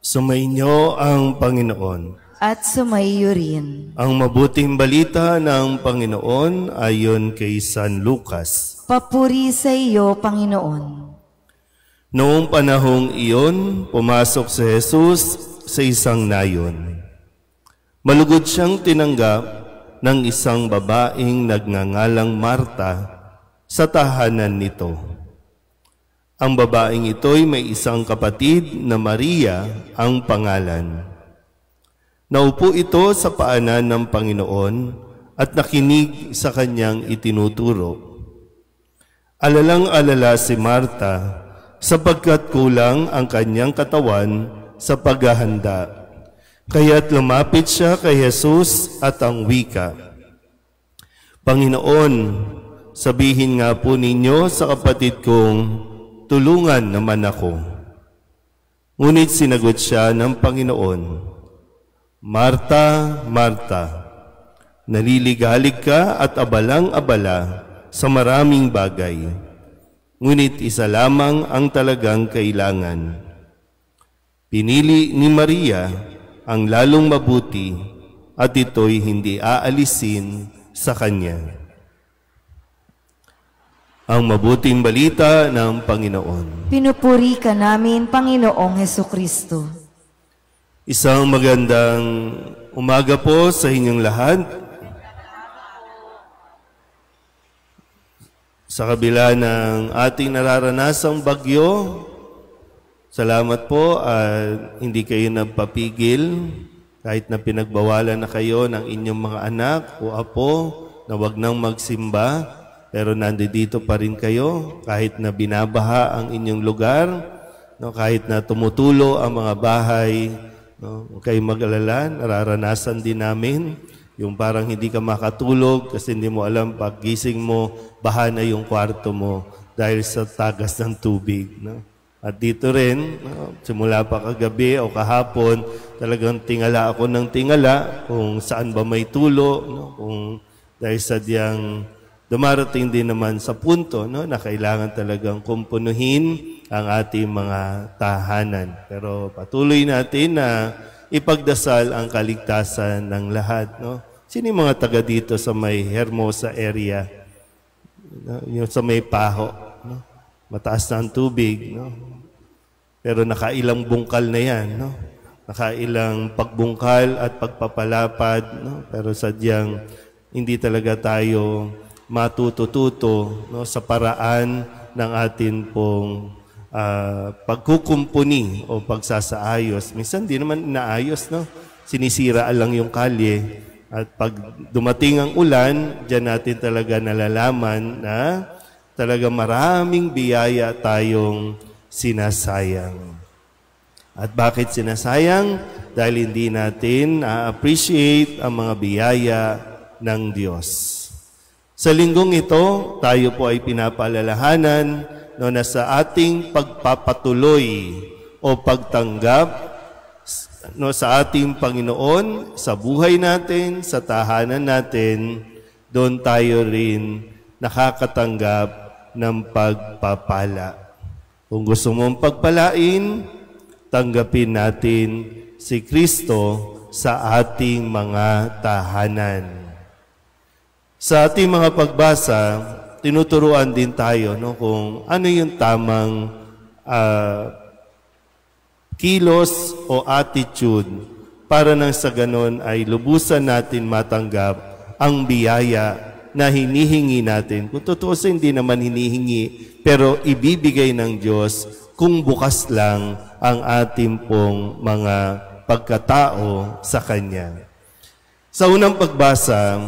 Sumainyo ang Panginoon. At sumaiyo rin. Ang mabuting balita ng Panginoon ayon kay San Lucas. Papuri sa iyo, Panginoon. Noong panahong iyon, pumasok si Jesus sa isang nayon. Malugod siyang tinanggap ng isang babaeng nagngangalang Marta sa tahanan nito. Ang babaeng ito'y may isang kapatid na Maria ang pangalan. Naupo ito sa paanan ng Panginoon at nakinig sa kanyang itinuturo. Alalang-alala si Marta sapagkat kulang ang kanyang katawan sa paghahanda. Kaya't lumapit siya kay Jesus at ang wika, "Panginoon, sabihin nga po ninyo sa kapatid kong, tulungan naman ako." Ngunit sinagot siya ng Panginoon, "Marta, Marta, naliligalig ka at abalang-abala sa maraming bagay, ngunit isa lamang ang talagang kailangan. Pinili ni Maria ang lalong mabuti at ito'y hindi aalisin sa kanya." Ang mabuting balita ng Panginoon. Pinupuri ka namin, Panginoong Hesukristo. Isang magandang umaga po sa inyong lahat. Sa kabila ng ating nararanasang bagyo, salamat po at hindi kayo nagpapigil kahit na pinagbawalan na kayo ng inyong mga anak o apo na wag nang magsimba. Pero nandito pa rin kayo kahit na binabaha ang inyong lugar, kahit na tumutulo ang mga bahay. Huwag kayong mag-alala, nararanasan din namin yung parang hindi ka makatulog kasi hindi mo alam pag gising mo, baha na yung kwarto mo dahil sa tagas ng tubig. At dito rin, simula pa kagabi o kahapon, talagang tingala ako ng tingala kung saan ba may tulo, kung dahil sadyang dumarating din naman sa punto na kailangan talagang kumpunuhin ang ating mga tahanan. Pero patuloy natin na ipagdasal ang kaligtasan ng lahat. Sino yung mga taga dito sa may Hermosa area? Yung sa may Paho. Mataas na ang tubig. Pero nakailang bungkal na yan. Nakailang pagbungkal at pagpapalapad. Pero sadyang hindi talaga tayo matututo sa paraan ng atin pong pagkukumpuni o pagsasaayos. Minsan di naman inaayos, sinisira lang yung kalye. At pag dumating ang ulan, diyan natin talaga nalalaman na talaga maraming biyaya tayong sinasayang. At bakit sinasayang? Dahil hindi natin na-appreciate ang mga biyaya ng Diyos. Sa linggong ito, tayo po ay pinapaalalahanan na sa ating pagpapatuloy o pagtanggap sa ating Panginoon, sa buhay natin, sa tahanan natin, doon tayo rin nakakatanggap ng pagpapala. Kung gusto mong pagpalain, tanggapin natin si Kristo sa ating mga tahanan. Sa ating mga pagbasa, tinuturuan din tayo kung ano yung tamang kilos o attitude para nang sa ganon ay lubusan natin matanggap ang biyaya na hinihingi natin. Kung totoo sa hindi naman hinihingi, pero ibibigay ng Diyos kung bukas lang ang ating pong mga pagkatao sa Kanya. Sa unang pagbasa,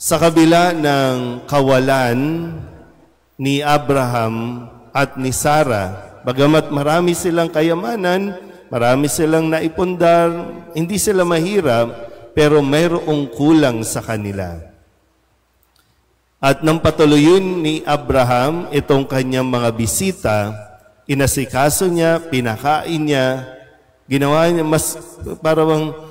sa kabila ng kawalan ni Abraham at ni Sarah, bagamat marami silang kayamanan, marami silang naipundar, hindi sila mahirap, pero mayroong kulang sa kanila. At nang patuluyin ni Abraham itong kanyang mga bisita, inasikaso niya, pinakain niya, ginawa niya mas parang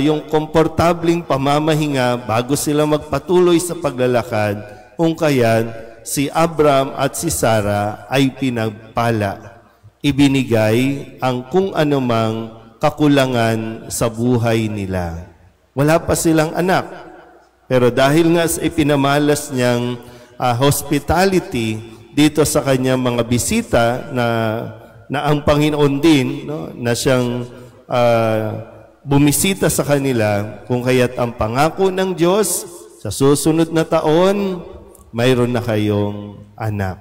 yung komportabling pamamahinga bago sila magpatuloy sa paglalakad, kung kaya si Abraham at si Sarah ay pinagpala ibinigay ang kung anumang kakulangan sa buhay nila. Wala pa silang anak. Pero dahil nga sa ipinamalas niyang hospitality dito sa kanyang mga bisita na ang Panginoon din, no, na siyang bumisita sa kanila, kung kaya't ang pangako ng Diyos sa susunod na taon, mayroon na kayong anak.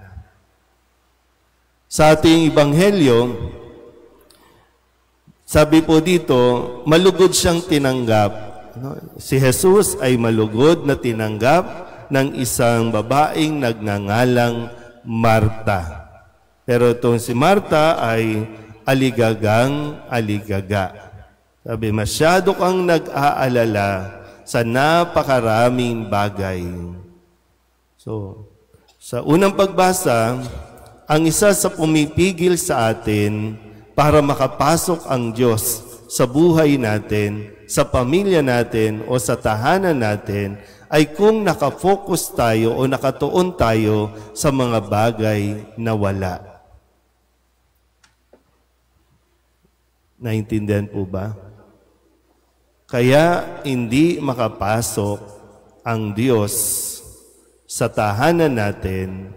Sa ating Ebanghelyo, sabi po dito, malugod siyang tinanggap. Si Jesus ay malugod na tinanggap ng isang babaeng nagngangalang Marta. Pero itong si Marta ay aligagang-aligaga. Sabi, masyado kang nag-aalala sa napakaraming bagay. So, sa unang pagbasa, ang isa sa pumipigil sa atin para makapasok ang Diyos sa buhay natin, sa pamilya natin o sa tahanan natin ay kung nakafocus tayo o nakatuon tayo sa mga bagay na wala. Naintindihan po ba? Kaya hindi makapasok ang Diyos sa tahanan natin,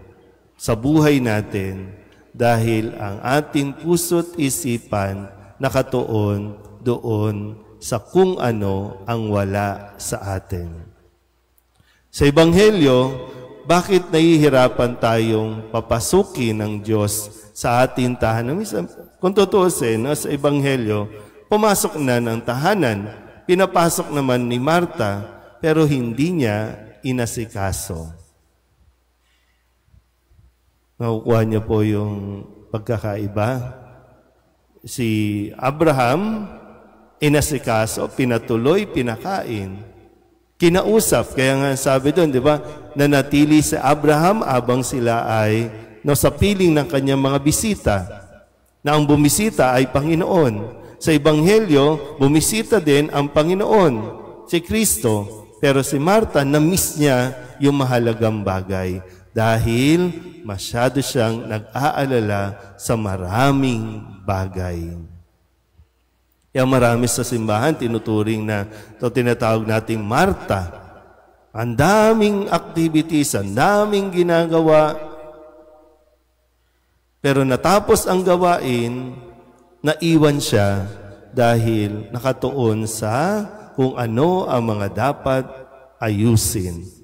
sa buhay natin, dahil ang ating puso't isipan nakatuon doon sa kung ano ang wala sa atin. Sa Ebanghelyo, bakit nahihirapan tayong papasukin ng Diyos sa ating tahanan? Kung tutuusin, sa Ebanghelyo, pumasok na ng tahanan, pinapasok naman ni Marta, pero hindi niya inasikaso. Nakukuha niya po yung pagkakaiba. Si Abraham, inasikaso, pinatuloy, pinakain. Kinausap, kaya nga sabi doon, di ba, nanatili si Abraham abang sila ay sa piling ng kanyang mga bisita, na ang bumisita ay Panginoon. Sa Ebanghelyo, bumisita din ang Panginoon, si Kristo. Pero si Marta, na-miss niya yung mahalagang bagay dahil masyado siyang nag-aalala sa maraming bagay. Kaya marami sa simbahan tinuturing na ito tinatawag nating Marta. Ang daming activities, ang daming ginagawa. Pero natapos ang gawain, naiwan siya dahil nakatuon sa kung ano ang mga dapat ayusin.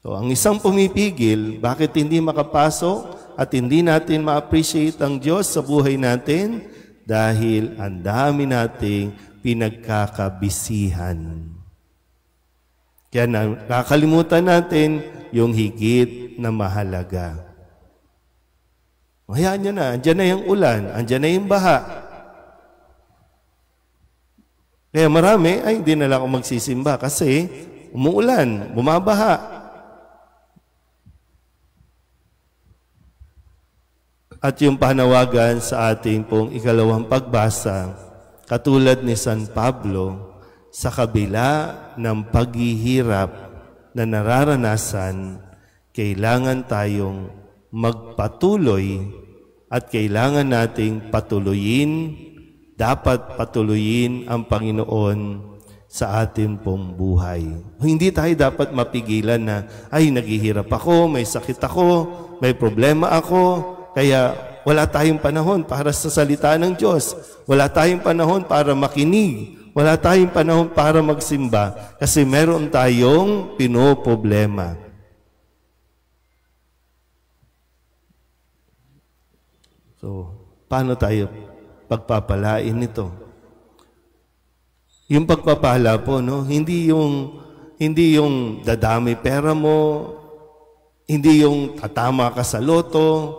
So, ang isang pumipigil, bakit hindi makapasok at hindi natin ma-appreciate ang Diyos sa buhay natin? Dahil ang dami nating pinagkakabisihan. Kaya nakakalimutan natin yung higit na mahalaga. Hayaan nyo na, andyan na yung ulan, andyan na yung baha. Kaya marami, ay hindi na lang ako magsisimba kasi umuulan, bumabaha. At yung panawagan sa ating pong ikalawang pagbasa, katulad ni San Pablo, sa kabila ng paghihirap na nararanasan, kailangan tayong magpatuloy at kailangan nating patuloyin, dapat patuloyin ang Panginoon sa ating pong buhay. Hindi tayo dapat mapigilan na, ay naghihirap ako, may sakit ako, may problema ako, kaya wala tayong panahon para sa salita ng Diyos. Wala tayong panahon para makinig. Wala tayong panahon para magsimba kasi meron tayong pinoproblema. So, paano tayo pagpapalain nito? Yung pagpapala po, no? Hindi yung dadami pera mo, hindi yung tatama ka sa loto,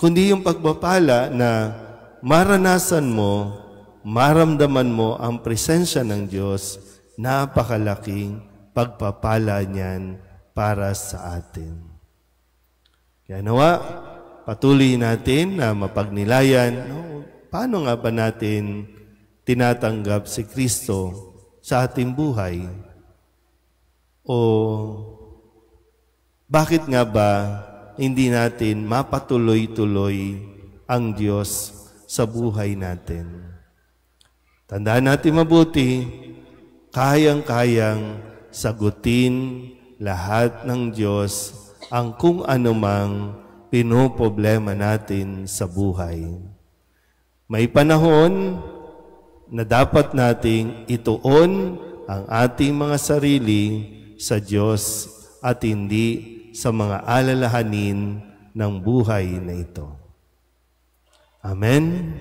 kundi yung pagpapala na maranasan mo, maramdaman mo ang presensya ng Diyos, napakalaking pagpapala niyan para sa atin. Kaya nawa, patuloy natin na mapagnilayan, paano nga ba natin tinatanggap si Kristo sa ating buhay? O bakit nga ba hindi natin mapatuloy-tuloy ang Diyos sa buhay natin. Tandaan natin mabuti, kayang-kayang sagutin lahat ng Diyos ang kung anumang pinoproblema natin sa buhay. May panahon na dapat nating ituon ang ating mga sarili sa Diyos at hindi sa mga alalahanin ng buhay na ito. Amen.